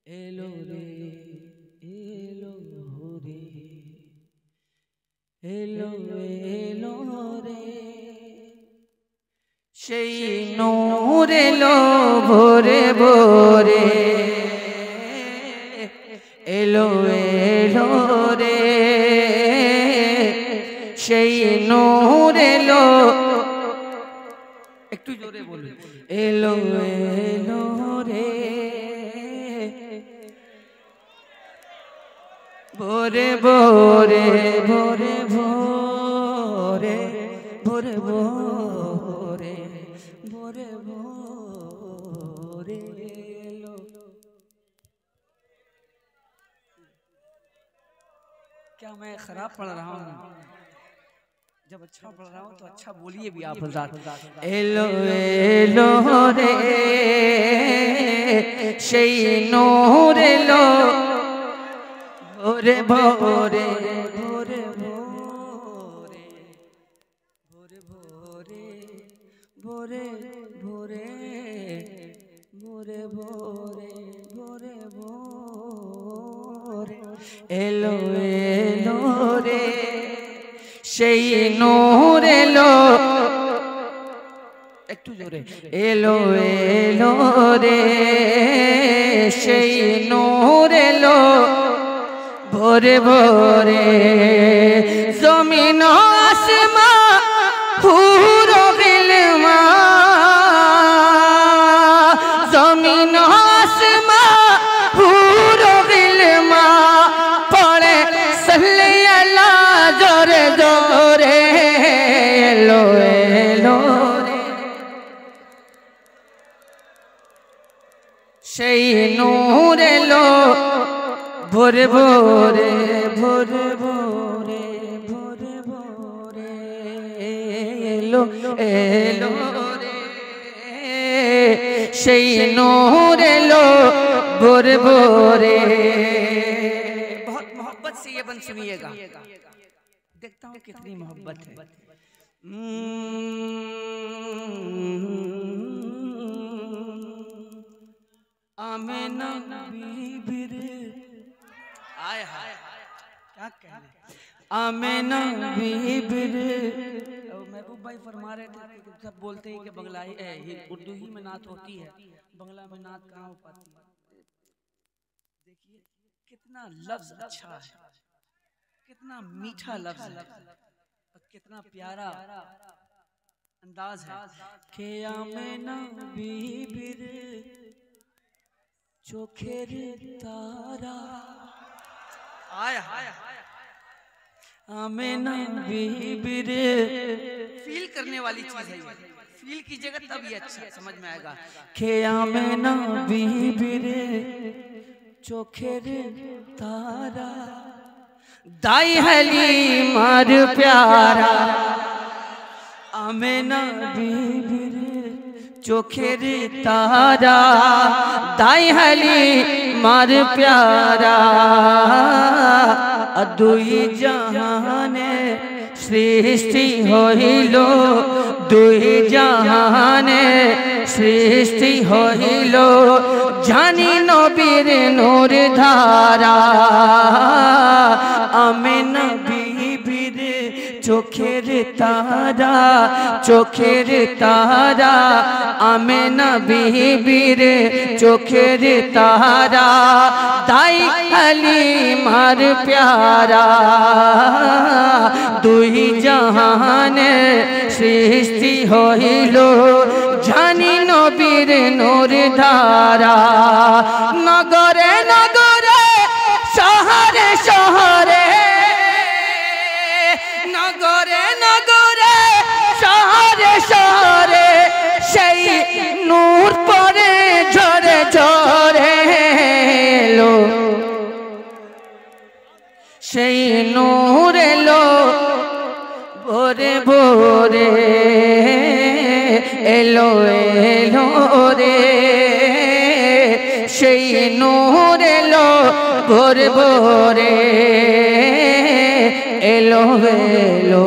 এলো রে এলো রে এলো এলো রে সেই নূর এলো ভোরে ভোরে এলো এলো রে সেই নূর এলো একটু জোরে বলুন এলো এলো রে ভোরে ভোরে ভোরে ভোরে ভোরে ভোরে भोरे भोरे लो। क्या मैं खराब पढ़ रहा हूँ? जब अच्छा पढ़ रहा हूँ तो अच्छा बोलिए भी आप हज़रात। एलो एलो रे সেই নূর এলো ভোরে ভোরে ভোরে ভোরে ভোরে ভোরে ভোরে ভোরে ভোরে ভোরে ভোরে ভোরে এলো এলো রে সেই নূর এলো একটু জোরে এলো এলো রে সেই নূর এলো ভোরে ভোরে জমিন আসমান হুর গিলমা জমিন আসমান হুর গিলমা পড়ে সাল্লি আলা জোরে জোরে এলো এলো রে সেই নূর এলো ভোরে ভোরে ভোরে ভোরে ভোরে ভোরে এলো এলো রে সেই নূর এলো भोरे भोरे। बहुत मोहब्बत से ये बंद सुनिएगा, देखता हूँ कितनी मोहब्बत है। आमेना बीबी रे आय हाय क्या कहने आमेना बीबी रे। महबूब भाई फरमा रहे थे कि सब बोलते हैं कि बंगलाई उर्दू ही में नात होती है, बंगला में नात कहाँ हो पाती है। देखिए कितना लफ्ज अच्छा है, कितना मीठा लफ्ज है और कितना प्यारा अंदाज है। के आमेना बीबी रे चोखेर तारा आया आमेना बीबी रे। फील करने वाली चीज है, फील कीजिएगा तब ये अच्छा समझ में आएगा। के आमेना बीबी रे चोखेर तारा दाई हली मार प्यारा आमेना बीबी रे चोखेर तारा दाई हली मार प्यारा दुई जहाने सृष्टि होइलो दुई जहाने सृष्टि होइलो जानी नबीर नूर धारा आमेना बीबी रे चोखेर तारा चोखेर तारा आमेना बीबी रे चोखेर तारा दाई हलीमार प्यारा दुई जहाने सृष्टि होइलो जानी नबीर नूर धारा। नगरे नगरे शहरे शहरे नगरे नगरे शहरे शहरे সেই নূর পরে ঝরে ঝরে এলো সেই নূর এলো ভোরে ভোরে এলো এলো রে সেই নূর এলো ভোরে ভোরে এলো এলো